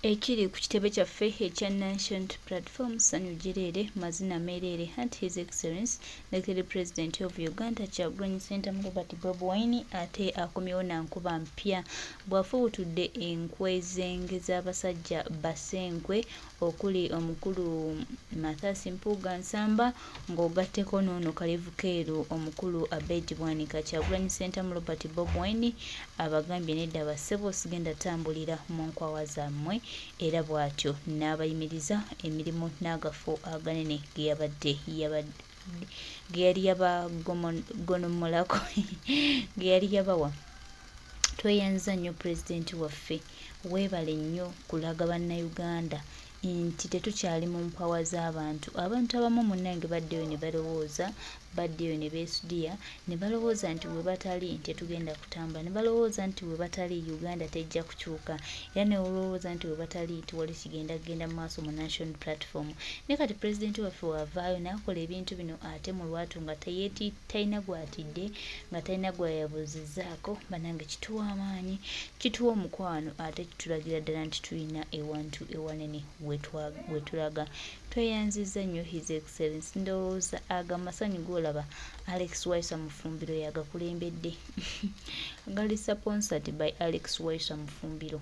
Ekili ku kitebe kyaffe ekya National Platform Sanyu Gyerer mazina merere anti His Excellency the President of Uganda Kyagulanyi Ssentamu Robert Bobi ate akomyewo na nkuba mpya bw'afuutudde enkwe zenge z'abasajja basenkwe okuli omukulu Mathasi Mpuga Nsamba ng'ogatteko n'ono Kalevu Keeru omukulu Abed Bwanika Kyagulanyi Ssentamu Robert Bobi abagambye nedda bassebo sigenda tambulira mu nkwawa zammwe era bw'atyo n'abayimiriza emirimu n'agafo aganene ge yali yabagonomolako ge yali yabawa. Tweyanza nnyo pulezidenti waffe, weebale nnyo kulaga bannayuganda nti tetukyali mu mpawa z'abantu. Abantu abamu munnange baddeyo ne balowooza, baddeyo ne beesudiya ne balowooza nti we batali tetugenda kutambula, ne balowooza nti we batali Uganda tejja kukyuka, era ne olowooza nti we batali tewali kigenda kugenda mu maaso mu national platform. Ne kati pulezidenti waffe wavaayo n'akola ebintu bino ate mu lwatu nga talina gw'atidde, nga talina gwayabuuzizzaako. Bannange kituwa amaanyi, kituwa omukwano, ate kitulagira ddala nti tulina ewantu ewanene we tulaga. Tweyanzizza nnyo His Excellency, ndowooza agamasanyu g'olaba Alez Waiswa Mufumbiro yagakulembedde gali sponsored by Alez Waiswa Mufumbiro.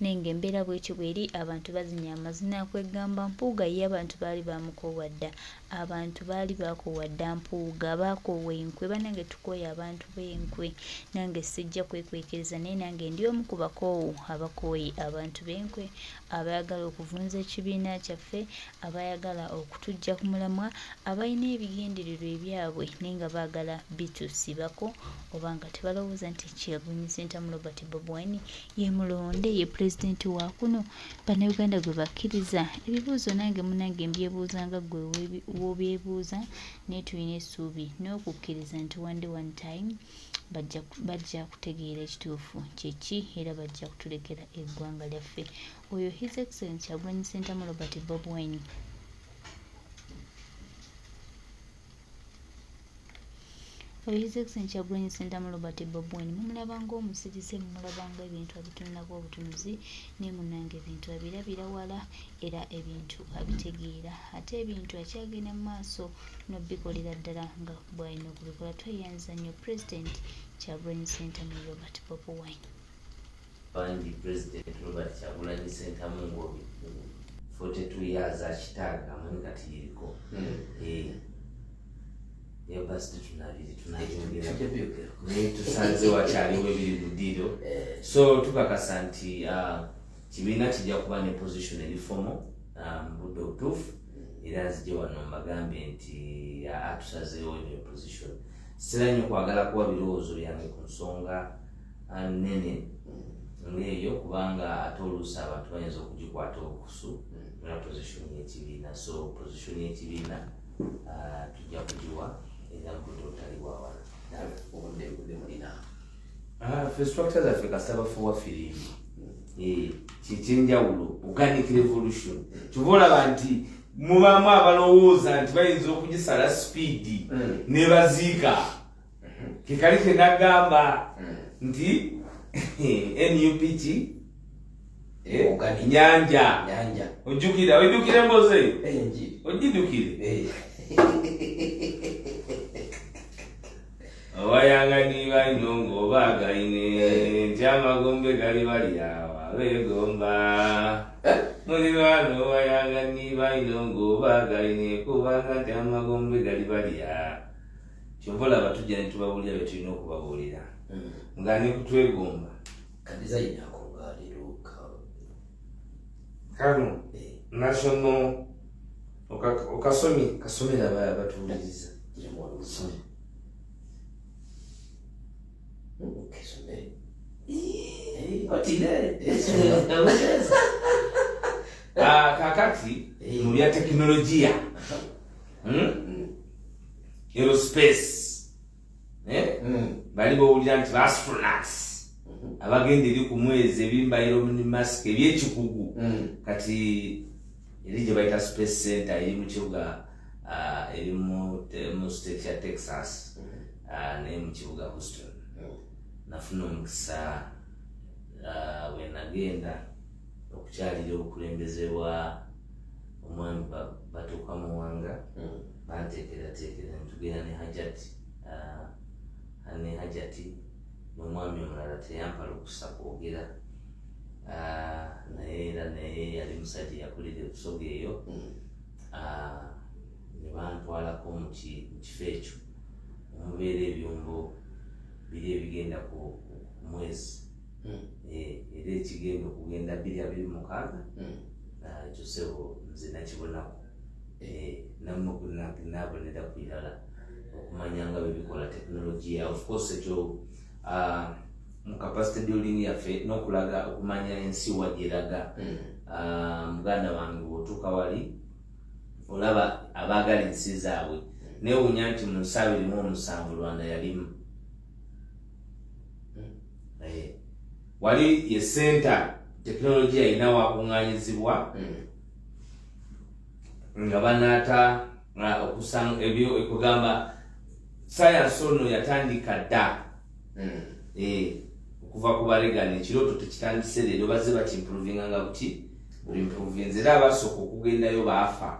Nenge embeera bwekyo bweri, abantu bazinya amazina kwegamba Mpuga ye abantu baali bamukowadda, abantu baali bakowadda Mpuga, bakoowa enkwe. Bannange tukooye abantu b'enkwe, nange sijja kwekwekereza naye nange ndi omu ku bakoowu abakooye abantu b'enkwe, abayagala okuvunza ekibiina kyaffe, abayagala okutujja ku mulamwa, abalina ebigendererwa ebyabwe naye nga baagala bitusibako, oba nga tebalowooza nti Kyagulanyi Ssentamu Robert Bobi ye mulonde, ye pulezidenti wa kuno, bannayuganda gwe bakkiriza. Ebibuuzo nange munnange mbyebuuza nga gwe w'obyebuuza, naye tulina essuubi n'okukkiriza nti one day one time bajja kutegeera ekituufu kyeki era bajja kutulekera eggwanga lyaffe. Oyo His Excellency Kyagulanyi Ssentamu Robert Bobi His Excellency Kyagulanyi Ssentamu Robert Bobi mumulaba ng'omusirize, mumulaba ng'ebintu abitunulako obutunuzi, naye munnange ebintu abirabira wala era ebintu abitegeera, ate ebintu akyagenda mu maaso n'obikolera ddala nga bw'alina okubikola. Tweyanza nnyo Pulezidenti Kyagulanyi Ssentamu Robert Bobi Bandi President Robert Kyagulanyi Ssentamu Bobi 42 years akitaaga amanyi kati yeriko yabasite tunayongera naye tusanze wakyaliwo ebiri mu ddiiro, so tukakasa nti kibiina kijja kuba ne position erifomo mu budde obutuufu, era nzije wano mbagambe nti tusazeewo eyo position. Sira nnyo kwagala kuwa birowoozo byange ku nsonga nene ng'eyo, kubanga ate oluusi abantu bayinza okugikwata obukusu na position y'ekibiina. So position y'ekibiina tujja kugiwa era mbuto otali wawala obudde mulina ffe structure zaffe kasaba fuwa firimbi kikyenjawulo organic revolution. Kyova olaba nti mubaamu abalowooza nti bayinza okugisala speedi ne baziika. Kekali ke nagamba nti NUP nyanja ojjukire mboze ojjidukire owayanganiba ino ng'obaagaine nti amagombe gali bali awa beegomba muliraano owayanganiba ino ng'obaagaine kubanga nti amagombe gali bali a. Kyova olaba tujja ne tubabuulira bye tulina okubabuulira nga ne kutwegomba kadizayinako ngaaliro kano national kasomera batuwuliriza kakati mu bya tekinologiya aerospace bali bawulira nti astronauts abagenda eri ku mwezi ebimbayiro mu mask ebyekikugu kati eri gye bayita space center eri mu kibuga eri mu state ya Texas naye mu kibuga Houston. Nafuna omukisa bwe nagenda okukyalira obukulembeze bwa omwami batuuka Muwanga banteekerateekera ntugenda ne Hajati n'omwami omulala teyampala okusakoogera naye yali musajja yakulira ebusoga eyo ne bantwalako mu kifo ekyo omubeera ebyombo biri ebigenda ku mwezi era ekigenda okugenda 226 ekyo sebo nze nakibonako nabonera ku irala okumanya nga bebikola tekinologiya of course ekyo mu capacity building yaffe n'okulaga okumanya ensi wagiraga muganda wange bw'otuuka wali olaba abaagala ensi zaabwe neewuunya nti mu 2007 Rwanda yalimu wali ye center tekinologiya erina wakuŋŋaanyizibwa nga banaata okusanga ebyo ekugamba science ono yatandika dda okuva ku balegani ekirooto tekitandise leero bazze bakimprovinga nga buti buli mprovinsi era abasooka okugendayo baafa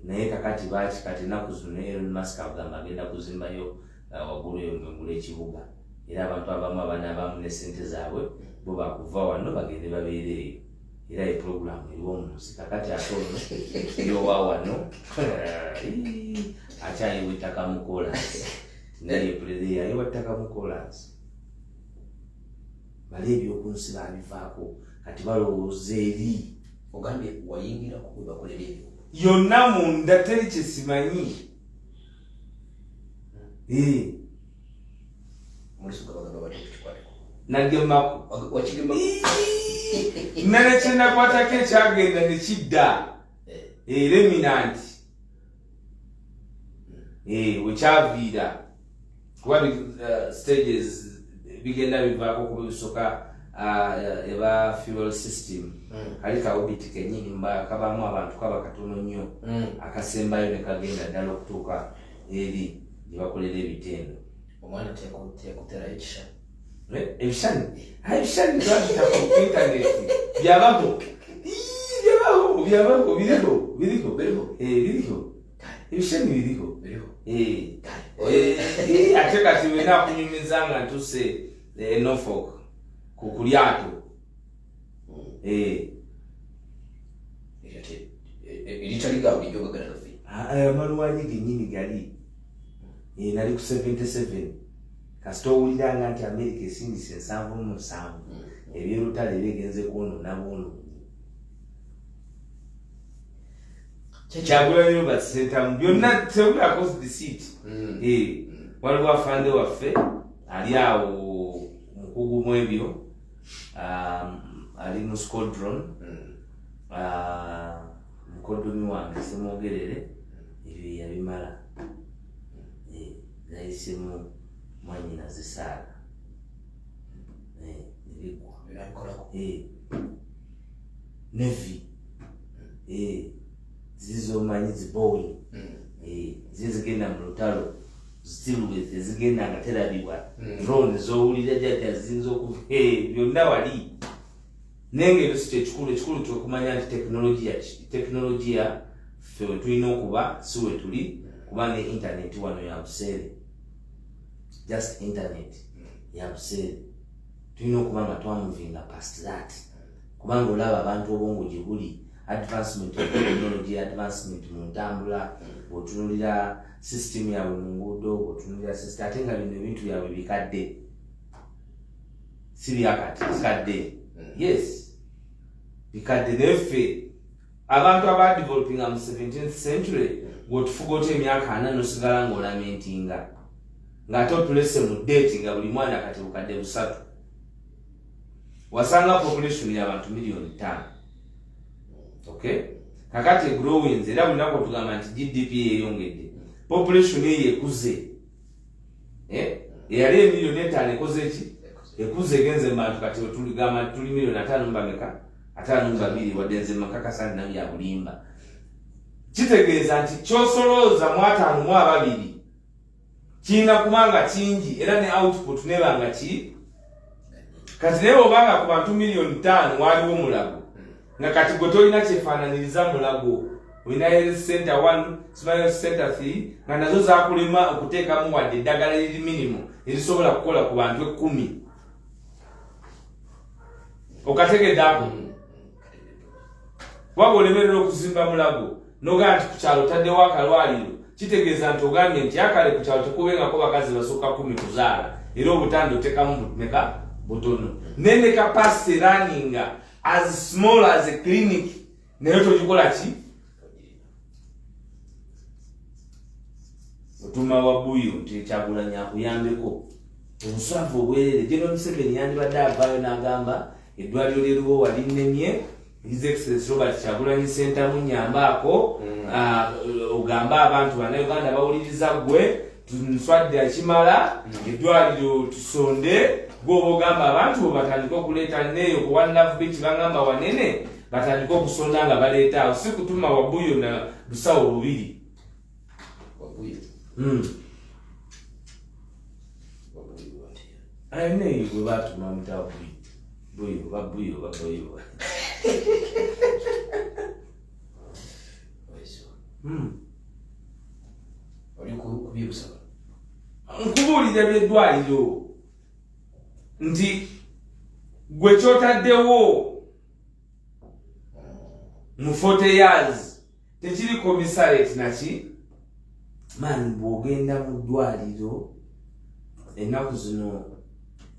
naye kakati bakikati ennaku zino Elon Musk agamba agenda kuzimbayo waggulu eyo ngengula ekibuga era abantu abamu abanaabamu ne ssente zaabwe bo bakuva wano bagende babeere eyo era epuroguramu eriwo mu nsi kakati ate ono yowa wano akyayiwa ettaka mu kolansi naye pulezeya ayiwa ettaka mu kolansi bali ebyoku nsi babivaako kati balowooza eri ogambye wayingira ku bakolera ebyo yonna munda teri kyesimanyi nagemako nane kyenakwatako ekyagenda nekidda reminanti wekyaviira kuba stages bigenda bivaako kuba bisoka eba fuel system kali kawubiti kenyini kabamu abantu kaba katono nnyo akasembayo ne kagenda ddala okutuuka eri gye bakolera ebitendo omwana tekutera ekisha ebishani twabitaka ku intaneti byabaho biriho ebishani biriho ate kati wena akunyumiza nga ntuse Norfolk ku kulyato eritaliga bulijjo gagala gafe amaluwanyi genyini gali nali ku 77 kasita owuliranga nti America esindise 7 ebyerutale bigenze kwonoona bwonoonyi kyagulanyo basentamu byonna tebulako deceit waliwo afande waffe ali awo mukugu mu ebyo ali mu squadron mukodomi wange semwogerere ebyo yabimala nayisemu mwanyina zisaala nevi zizomanyi ziboyi zizigenda mu lutalo zitiluweze zigenda nga terabibwa drone zowulira jjajja ziyinza okuva byonna wali nenge ebyo si ekikulu kyokumanya nti tekinologiya ffe we tulina okuba si we tuli kuba ne intaneti wano ya buseere just internet ya buseere tulina okuba nga twamuvinga past that kubanga olaba abantu obwongo gye buli advancement of technology advancement mu ntambula bw'otunulira system yaabwe mu nguudo bw'otunulira system ate nga bino ebintu byabwe bikadde si byakati bikadde yes bikadde naye ffe abantu abadevelopinga mu 17th century bw'otufuga otya emyaka 4 nosigala ng'olamentinga ng'ate otulese mu date nga buli mwana kati bukadde 3 wasanga population y'abantu miliyoni 5 okay kakati growing era bulinako tugamba nti GDP yeyongedde population ekuze eyali emiliyoni 5 ekoze ki ekuze genze bantu kati tuligamba tuli miliyoni 5 mbameka 5.2 wadde nze makakasa nabyo ya kitegeeza nti kyosolooza mu 5 mu 2 kina kubanga kingi era ne output nebanga ki kati leo obanga ku bantu milioni 5 waliwo mulago nga kati gwe tolina kyefaananiriza mulago olina health center 1 smile center 3 nga nazo zakulema okuteekamu wadde eddagala liri minimum erisobola kukola ku bantu 10 okategedde ako waba olemerera okuzimba mulago nogaa nti ku kyalo taddewo akalwaliro kitegeeza nti ogambye nti akale ku kyalo tekubengako bakazi basooka 10 kuzaala era obutande otekamu meka butono nene capacity running as small as a clinic naye togikola ki otuma wabuyo nti Kyagulanyi akuyambeko obuswavu obwerere General Museveni yandibadde avaayo n'agamba eddwaliro ly'eruwo walinnemye His Excellency Robert Kyagulanyi Center munyambaako ogamba abantu bannayuganda bawuliriza gwe tunswadde akimala eddwaliro tusonde gwoba ogamba abantu bo batandika okuleeta neeyo ku One Love Beach bangamba wanene batandika okusonda nga baleeta awo si kutuma wabuyo na lusawo lubiri neeyo gwe batuma mutawa buyo nkubuulira byeddwaliro nti gwe kyotaddewo mu 40 years tekiri commissariat naki mani bw'ogenda mu ddwaliro ennaku zino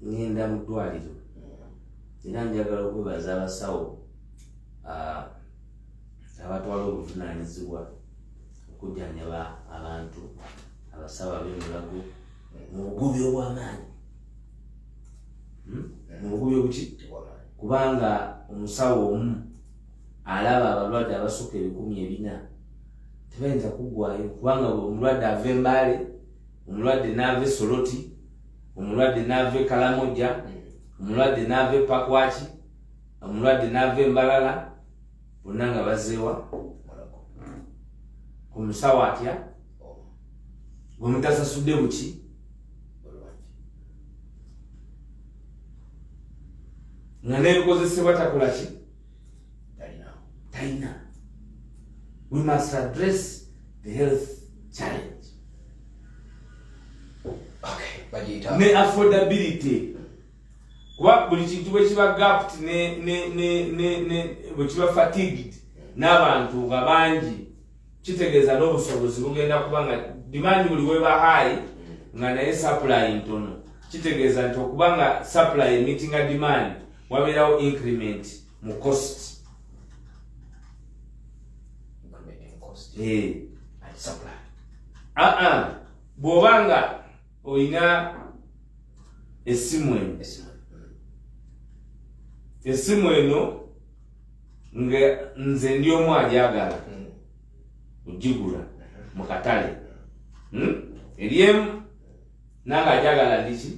ngenda mu ddwaliro era njagala okwebaza abasawo abatwala obuvunaanyizibwa okujjanjaba abantu abasawo ab'emulago mu bugubi obw'amaanyi mu bugubi obuki kubanga omusawo omu alaba abalwadde abasukka 400 tebayinza kuggwayo kubanga omulwadde ava Mbale omulwadde n'ava Soroti omulwadde n'ava Kalamoja omulwadde n'ava Pakwaki omulwadde n'ava Mbalala bonna nga bazeewa ku musawo atya gwe mutasasudde buki nga n'ebikozesebwa takola ki talina. We must address the health challenge. Ne affordability kuba buli kintu bwe kiba gapped bwe kiba fatigued n'abantu nga bangi kitegeeza n'obusobozi bugenda kuba nga demand buli weba high nga naye supply ntono kitegeeza nti okuba nga supply emeetinga demand wabeerawo increment mu cost supply bw'obanga oyina esimu eno nga nze ndi omu agyagala ogigula mu katale eryemu nanga agyagala ndiki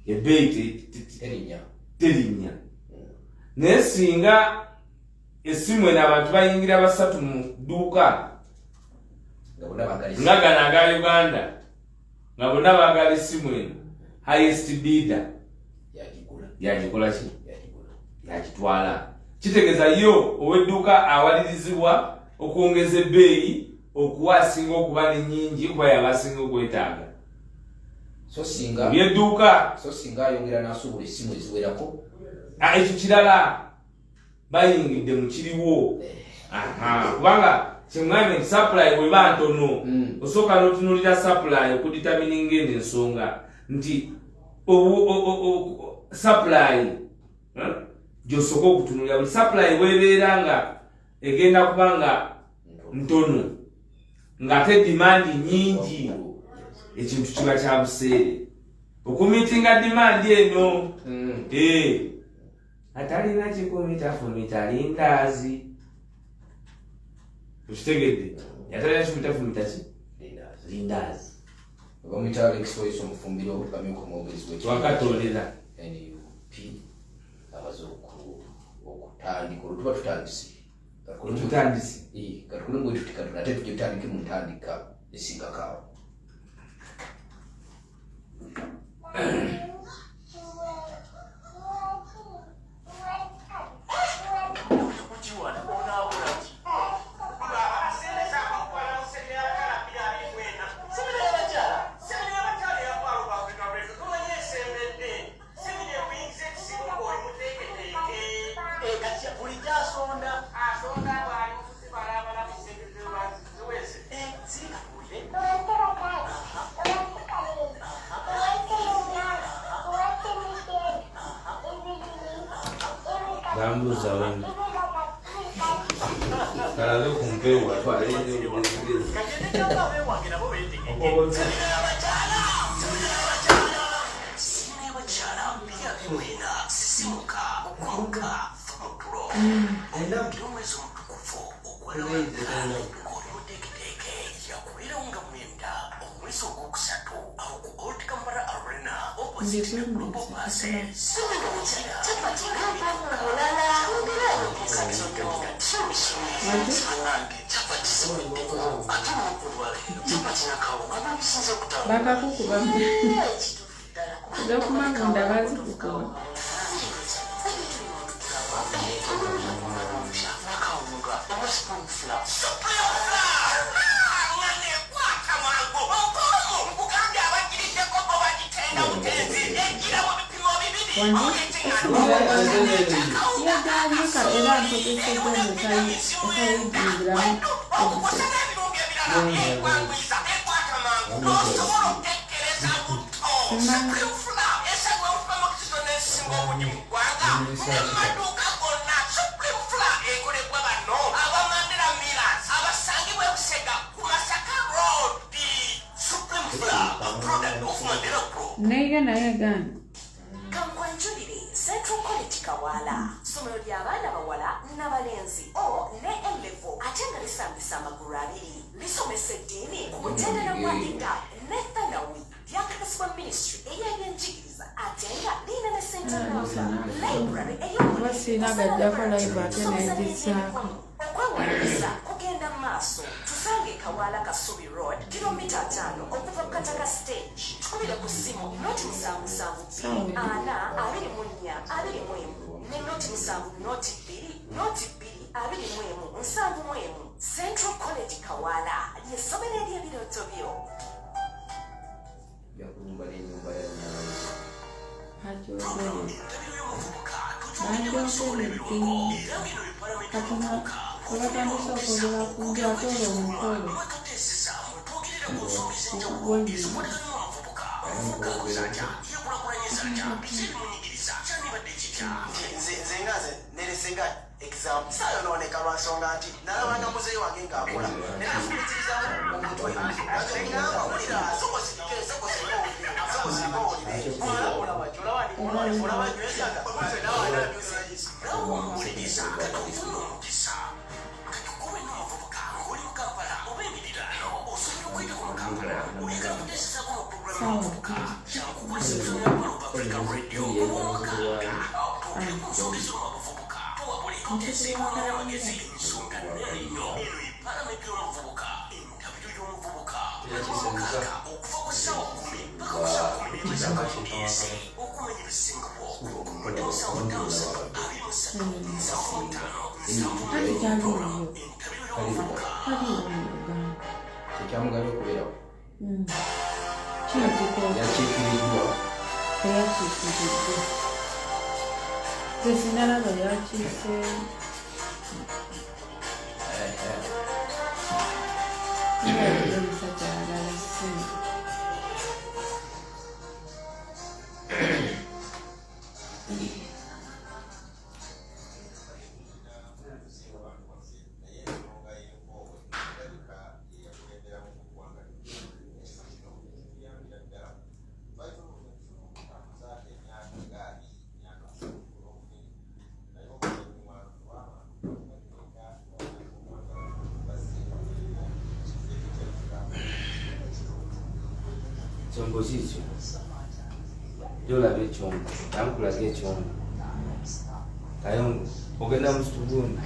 ebbeeyi terinya naye singa esimu eno abantu bayingira 3 mu dduuka nga gano aga Uganda nga bonna baagala esimu eno highest bidder yagikola ki yagitwala kitegeeza yo ow'edduuka awalirizibwa okwongeza ebbeeyi okuwa asinga okuba n'ennyingi kuba yaba asinga okwetaaga byedduuka so singa ayongera n'asuubula essimu eziwerako ekyo kirala bayingidde mu kiriwo kubanga kyemwami supply bweba ntono osooka n'otunuulira supply okudetermininga eno ensonga nti supply gy'osooka okutunuulira buli supply bwebeera nga egenda kuba nga ntono ng'ate demand nyingi ekintu kiba kya buseere okumiitinga demand eno atalina kikumita fumita lindaazi ukitegedde yatalina kikumita fumita ki lindaazi bamwita Alez Waiswa omufumbiro bamyuka omwogezi wekatolera NUP abaze okutandika olutuba tutandise tutandise katukulembwe tutikatuna ate tujye tutandike mu ntandika esingakaawo Gambuza wengi. Kalazo kumpewa kwa ile kusikiliza. Baka kukuba ndio kumanga ndabazi kukuba Nega Central College Kawala, somero ly'abaana bawala n'abalenzi o ne M-level ate nga lisambisa amagulu abiri lisomesa eddiini ku mutendera gwa Ida ne Thanawi lyakakasibwa ministry ey'ebyenjigiriza ate nga lina ne Central Library okwewaliriza kugenda maaso tusange Kawala Kasubi Road kilomita 5 okuva ku Kataka stage tukubira ku simu noti 772 ana 24 21 ne noti 7 noti 2 noti 2 21 7 Central College Kawala ly'essomero ery'ebirooto byo. Yakulumba n'ennyumba ya exam sayo noneka lwansonga nti nalabanga muzeeyi wange ng'akola nenafumitiza ngamba wulira Ekyamugabi okubeerawo yakiikiridwa zesinalaba yakiise Chombo chicho jolabe chombo yankulaga ekyombo kayongo ogenda musituguni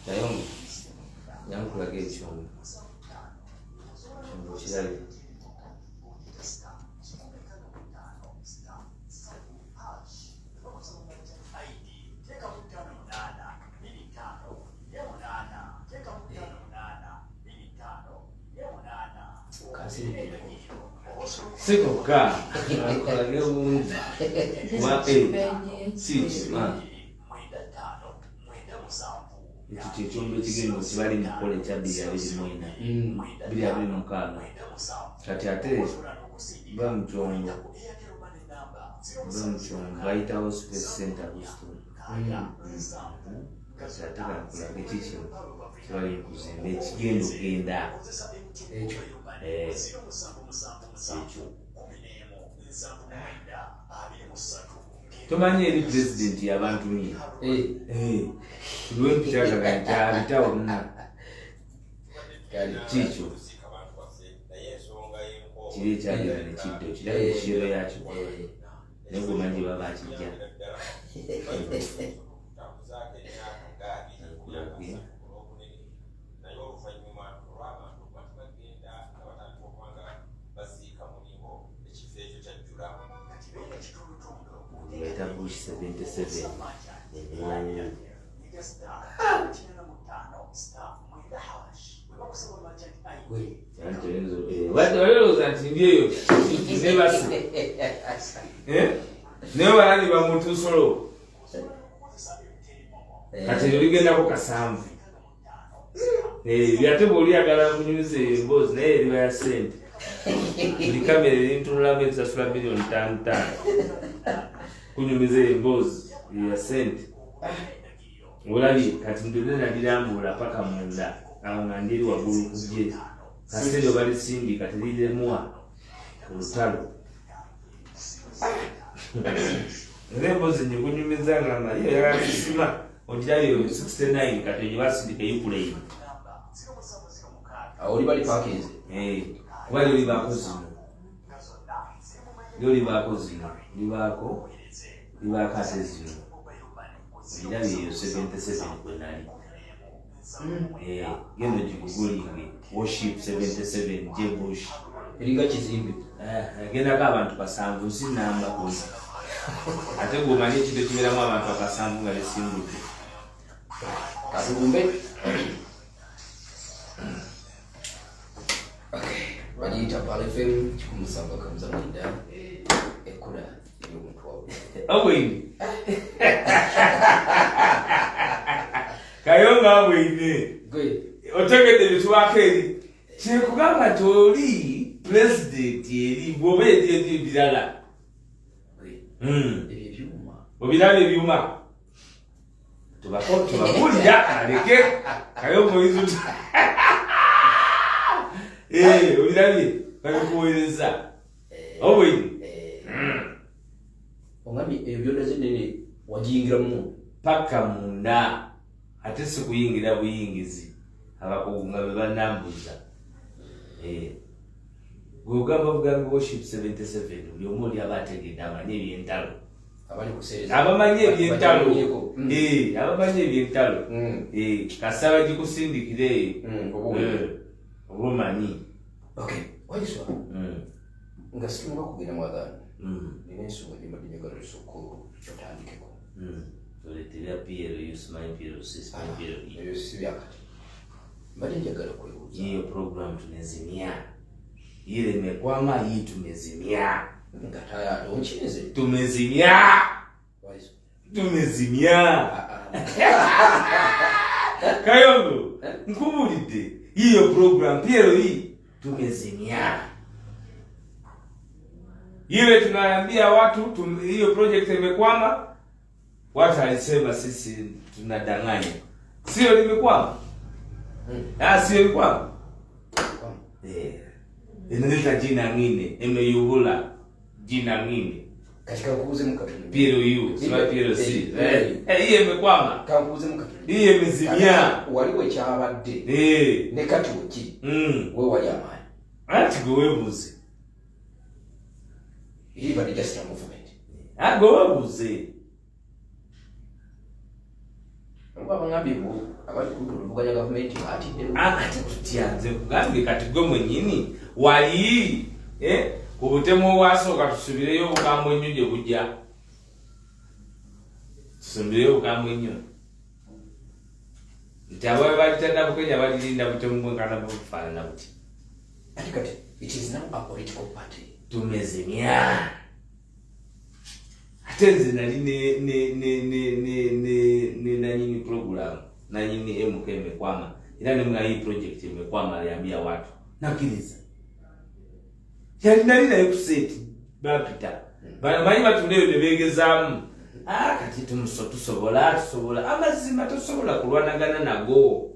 kayongo yankulaga ekyombo kirali Sikoka akolage bulungi ekyo ekyombo ekigenda okibali mu kola ekya 2024 kati ate bamukyombo bayitawo space center Houston kati ate kakulaga ekikyo kibali kuzimba ekigenda okugenda ekyo tomanyi eri president y'abantu nyo lwempitagaga nti abitawo nna kikyo kiri ekyagera nekiddo kiraba ekiro yakyo naye gomanyi baba akijja Bush 77 walowooza nti ndieyo nebasi naye balani bamuntu solo kati eryo ligendako kasanvu lyate bw'olyagala kunyumiza emboozi naye eriba ya sente buli kamera erintunulamu erisasula $5 million kunyumiza emboozi ya sente olabye kati ndone nalirambula paka munda awo nga ndiri waggulu kugye kasente balisimbi kati liremuwa olutalo era emboozi nyekunyumiza nga naye yagasima ogirayo 69 kati gye basindika Ukraine awo libali package kuba lyo libaako zino libaako ate zino olirabye eyo 77 kwenali gendo gigugulinge worship 77 J Bush eringa kizimbe agendako abantu kasanvu si namba kuni ate gwomanyi ekintu kibeeramu abantu akasanvu nga lisimbudde kasumbe baliyita palefem 107.9 ekula ey'omuntu wawe abwine kayonga abwine otegedde byetubaako eri kyekugamba nti oli president eri bw'oba eri ebirala obirala ebyuma tubabulira aleke kayonga oyizu obirabye babikuweereza obwine ongambye ebyo byonna zenene wagiyingiramu paka munda ate si kuyingira buyingizi abakugu nga be banambuza bwogamba bugambi worship 77 buli omu oli aba ategedde amanyi ebyentalo abamanyi ebyentalo abamanyi ebyentalo kasaba gikusindikire obumanyi Waiswa nga situnga kugenda mwadhani nina ensonga gye mbadde njagala tusooka otandikeko toletera Piero yusimanyi Piero sisimanyi Piero eyo si byakati mbadde njagala kwebuuza hiyo program tumezimia ile imekwama hii tumezimia nga tayari onkinze tumezimia Kayongo nkubulidde hiyo program Piero hii tumezimia ile tunaambia watu hiyo project imekwama watu alisema sisi tunadanganya sio limekwama sio limekwama inaleta jina ngine imeyuhula jina ngine katika kuuze mukatuni Piero yu sima Piero si hiyo imekwama kakuuze mukatuni hiyo imezimia waliwe kyabadde ne kati weki we wali amaanyi ati gwebuze hii badi just movement gwebuze Akati tutyanze kugambe kati gwe mwenyini wali kubutemo wasooka tusubireyo obukambwe ennyo gye bujja. Tusubireyo obukambwe ennyo. Nti abo balitadda Bukenya balirinda butemu bwenkana bukufaanana buti. Kati it is now a political party. Tumezimya. Ate nze nali ne nanyini program nanyini MK imekwama. Ila ni hii project imekwama aliambia watu. Nakiliza. Yali nali na kuseti bapita. Bali watu leo nebegezaamu. Kati tusobola amazima tusobola kulwanagana nago.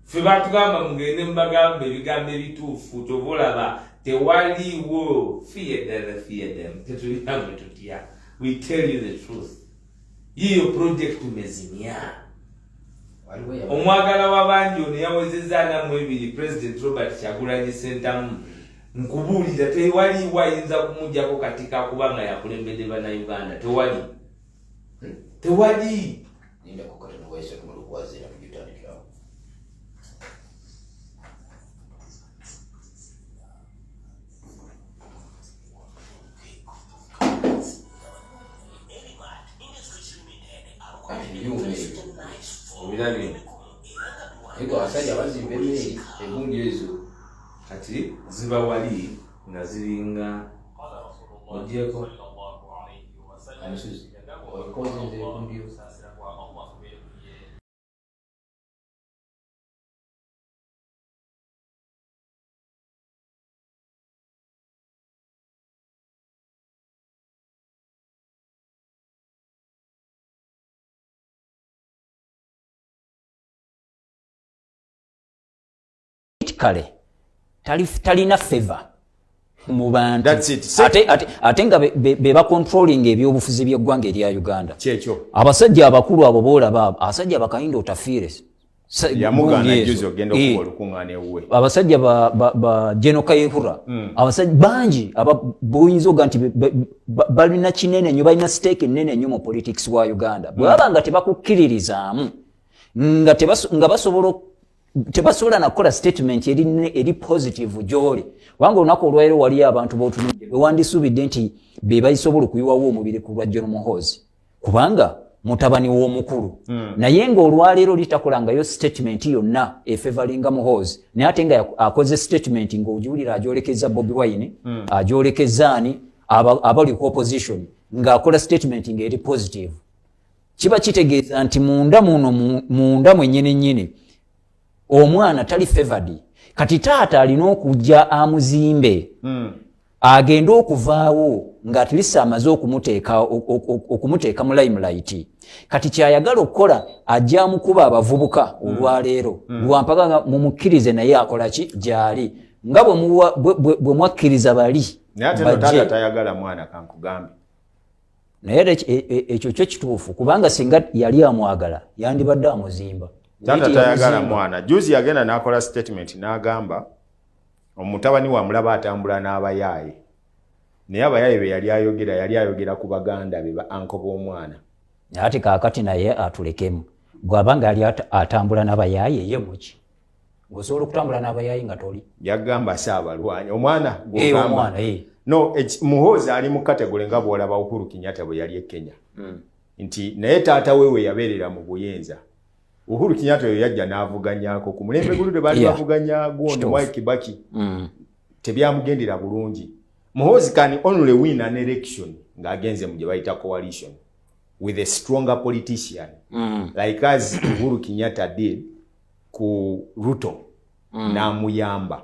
Ffe batugamba mugende mubagambe ebigambo ebituufu tobolaba tewaliwo fear them tetuligambe tutya. We tell you the truth. Yiyo project tumezimya. Omwagala w'abangi ono yawezezza mu ebiri President Robert Kyagulanyi Ssentamu nkubuulira tewali wayinza kumujjako katika kubanga yakulembedde bannayuganda tewali. Ninda kukata na Waiswa kumulukwaze na kujitandikirawo. Obirabye. Ego asajja bazimba emmeri egundi ezo. Kati ziba wali nga ziringa ogyeko amusuzi. Okoze nze egundi ezo. Kale talina favor mu bantu. That's it. Ate nga be controlling ebyobufuzi by'eggwanga erya Uganda. Kyekyo. Abasajja abakulu abo boolaba abasajja abakayindo otafiire. Yamugana juzi ogenda okuwa olukuŋŋaana ewuwe. Abasajja ba General Kayihura. Abasajja bangi buyinza oga nti balina kinene nnyo balina stake nnene nnyo mu politics wa Uganda. Bw'aba nga tebakukkiririzaamu nga tebasobola nakola statement eri positive gy'oli. Wanga olunaku olwaleero wali abantu b'otunudde bewandisuubidde nti be bayisobola okuyiwawo omubiri ku lwa John Muhoozi kubanga mutabani w'omukulu. Naye ng'olwaleero litakolangayo statement yonna efevalinga Muhoozi naye ate nga akoze statement ng'ogiwulira agyolekeza Bobi Wine agyolekeza ani abali ku opposition ng'akola statement ng'eri positive. Kiba kitegeeza nti munda mwennyini omwana tali favored. Kati taata alina okujja amuzimbe agenda okuvaawo ng'atilisa amaze okumuteeka mu limelight. Kati kyayagala okukola ajja mukuba abavubuka olwaleero lwampaka mumukkirize naye akola ki gyali nga bwe mwakkiriza bali. Naye ate taata tayagala mwana kankugambe. Naye ekyo kyo kituufu kubanga singa yali amwagala yandibadde amuzimba. Tata tayagala mwana. Juzi yagenda n'akola statement n'agamba omutabani wa mulaba atambula n'abayaaye. Naye abayaaye be yali ayogera ku baganda be ba anko b'omwana. Ate kaakati naye atulekemu. Bw'abanga yali atambula n'abayaaye ye muki? Osobola okutambula n'abayaaye nga toli. Yagamba saabalwanyi. Omwana gw'ogamba. No, Muhoozi ali mu kategori nga bw'olaba Uhuru Kenyatta bwe yali e Kenya. Nti naye taata wewe yabeerera mu buyenza. Uhuru Kenyatta yajja n'avuganyako ku mulembe guludde bali bavuganya gundi Mwai Kibaki. Tebyamugendera bulungi. Muhoozi can only win an election ng'agenze mu gye bayita coalition with a stronger politician like as Uhuru Kenyatta did ku Ruto n'amuyamba.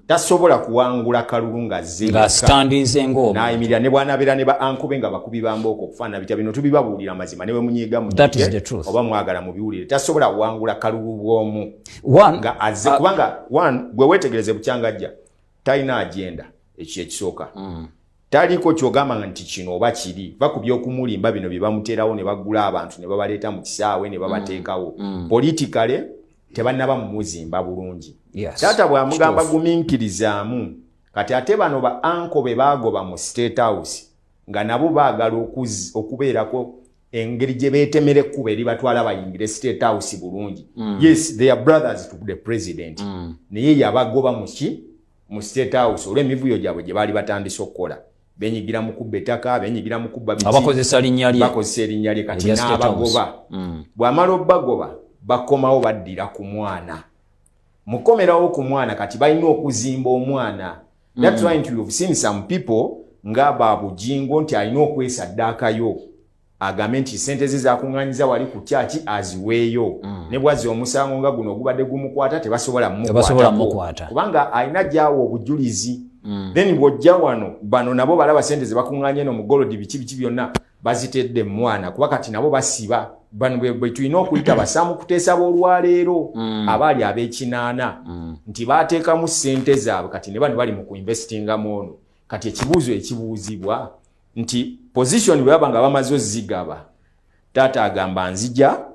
Tasobola kuwangula kalulu nga standing zengo n'ayimirira ne bw'anabeera ne ba ankube nga bakubi bambooko okufaana bitya bino tubibabuulira amazima ne bwe munyiiga mu oba mwagala mu biwulire. Tasobola kuwangula kalulu bw'omu nga azze kubanga gwe weetegereze bukyangajja talina agenda ekyo ekisooka. Taliko kyogamba nti kino oba kiri va ku by'okumulimba bino bye bamuteerawo ne baggula abantu ne babaleeta mu kisaawe ne babateekawo politikale tebannaba mumuzimba bulungi. Taata bw'amugamba gumiikirizaamu kati ate bano ba anko be baagoba mu State House nga nabo baagala okubeerako engeri gye beetemera ekkuba eri batwala bayingire State House bulungi. Yes, they are brothers to the president. Naye yabagoba mu State House olw'emivuyo gyabwe gye baali batandise okukola. Benyigira mu kubba ettaka, benyigira mu kubba biti. Abakozesa linnya lye. Bakozesa erinnya lye kati n'abagoba. Bw'amala obbagoba bakomawo baddira ku mwana. Mukomerawo ku mwana kati balina okuzimba omwana. That's why you've seen some people nga babujingo nti alina okwesaddaakayo. Agambe nti sente ze zakuŋŋaanyiza wali ku kyaki aziweeyo. Ne bwazi omusango nga guno ogubadde gumukwata tebasobola mmukwata. Kubanga alina gy'awa obujulizi. Then bw'ojja wano bano nabo balaba sente ze bakuŋŋaanye no mu golodi biki byonna bazitedde mwana kuba kati nabo basiba. Bano bwe tulina okuyita basaamu kuteesa b'olwaleero abaali ab'ekinaana nti baateekamu ssente zaabwe kati ne bano bali mu kuinvestingamu ono. Kati ekibuuzo ekibuuzibwa nti position bwe baba nga bamaze ozigaba taata agamba nzija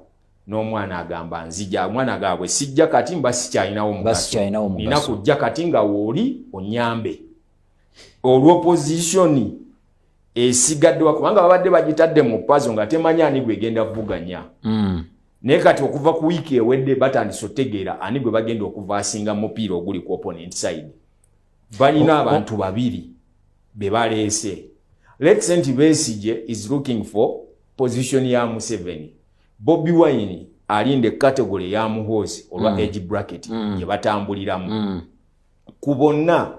n'omwana agamba nzija omwana agamba sijja kati mba sikyalinawo mugaso nina kujja kati nga wooli onyambe olw'opposition esigaddewa kubanga babadde bagitadde mu pazo nga temanya ani gwe genda vuganya naye kati okuva ku wiiki ewedde batandise otegeera ani gwe bagenda okuva asinga mupiira oguli ku opponent side balina abantu babiri be baleese. Let's say Besigye is looking for position ya Museveni. Bobi Wine alinde category ya Muhoozi olwa age bracket ye batambuliramu. Kubonna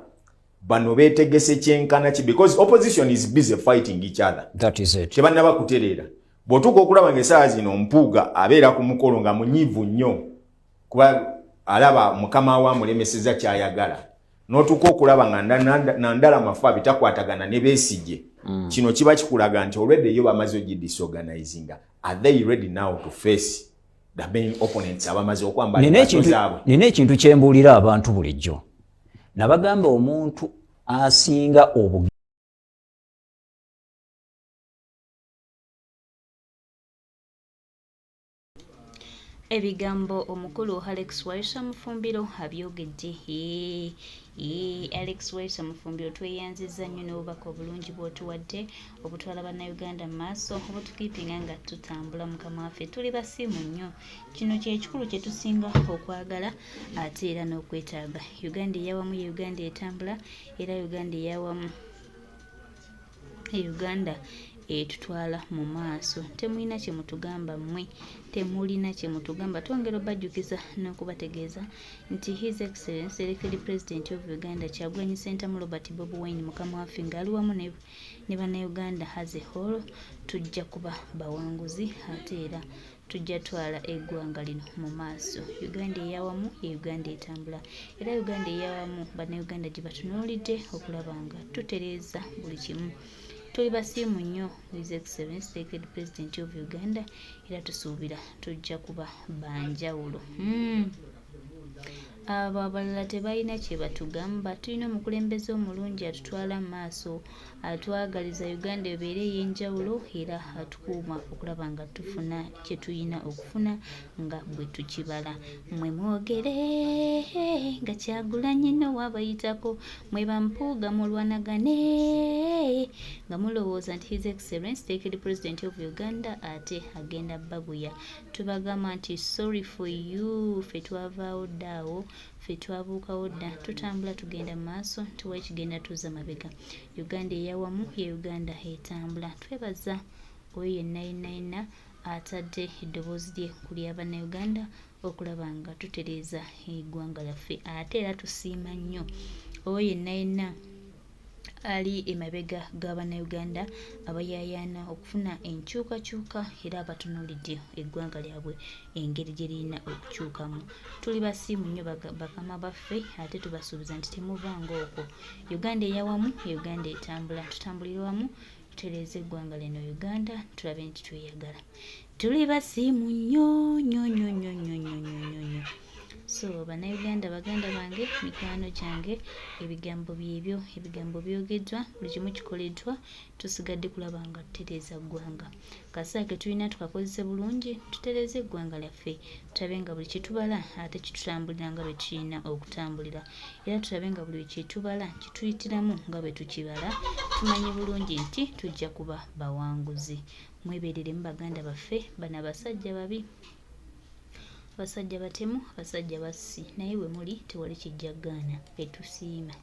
bano betegese kyenkana ki because opposition is busy fighting each other. That is it. Tebanna bakuterera. Bwotuko okulaba ng'essaawa zino Mpuga abeera ku mukolo nga munyiivu nnyo kuba alaba mukama wa mulemeseza kyayagala. N'otuko okulaba nga nandala mafa bitakwatagana ne Besigye. Kino kiba kikulaga nti already yo bamaze ogidisorganizinga. Are they ready now to face the main opponents abamaze okwambala zaabwe? Nina ekintu kyembuulira abantu bulijjo. Nabagamba omuntu asinga obugi ebigambo omukulu Alez Waiswa Mufumbiro abyogedde. Alez Waiswa Mufumbiro tweyanziza nnyo n'obubaka obulungi bw'otuwadde obutwala bannayuganda mu maaso obutukiipinga nga tutambula mukama waffe tuli basiimu nnyo. Kino kyekikulu kye tusinga okwagala ate era n'okwetaaga. Uganda eyawamu ye Uganda etambula era Uganda eyawamu Uganda etutwala mu maaso. Temulina kye mutugamba mmwe, temulina kye mutugamba. Twongera obajjukiza n'okubategeeza nti His Excellency Ekili President of Uganda Kyagulanyi Ssentamu Robert Bobi Wine mukama waffe ng'ali wamu ne bannayuganda as a whole tujja kuba bawanguzi ate era tujja twala eggwanga lino mu maaso. Uganda eyawamu ye Uganda etambula era Uganda eyawamu bannayuganda gye batunuulidde okulaba nga tutereeza buli kimu. Tuli basiimu nnyo His Excellency Ekili President of Uganda era tusuubira tujja kuba banjawulo. Abo abalala tebalina kye batugamba. Tulina omukulembeze omulungi atutwala mu maaso atwagaliza Uganda ebeere ey'enjawulo era atukuuma okulaba nga tufuna kye tulina okufuna nga bwe tukibala. Mmwe mwogere nga Kyagulanyi nno wabayitako mwe bampuuga mulwanagane nga mulowooza nti His Excellency Ekili President of Uganda ate agenda baguya. Tubagamba nti sorry for you, ffe twavaawo ddaawo ffe twabuukawo dda tutambula tugenda mu maaso tuwa kigenda tuza mabega. Uganda eyawamu ye Uganda etambula. Twebaza oyo yenna atadde eddoboozi lye ku ly'abannayuganda okulaba nga tutereeza eggwanga lyaffe ate era tusiima nnyo oyo yenna ali emabega g'abannayuganda abayaayaana okufuna enkyukakyuka era abatunuulidde eggwanga lyabwe engeri gye lirina okukyukamu. Tuli basiimu nnyo bakama baffe ate tubasuubiza nti temuvanga okwo. Uganda eyawamu Uganda etambula. Tutambulire wamu tutereeze eggwanga lino Uganda tulabe nti tweyagala. Tuli basiimu nnyo nnyo nnyo nnyo nnyo nnyo nnyo nnyo. So bannayuganda baganda bange mikwano gyange ebigambo byebyo ebigambo byogeddwa buli kimu kikoleddwa tusigadde kulaba nga tutereeza ggwanga. Kasaake tulina tukakozese bulungi tutereeze eggwanga lyaffe tulabe nga buli kyetubala ate kitutambulira nga bwe tulina okutambulira era tulabe nga buli kyetubala kituyitiramu nga bwe tukibala tumanyi bulungi nti tujja kuba bawanguzi. mwebereremu baganda baffe bana basajja babi basajja batemu basajja bassi naye we muli tewali kijjagaana etusiima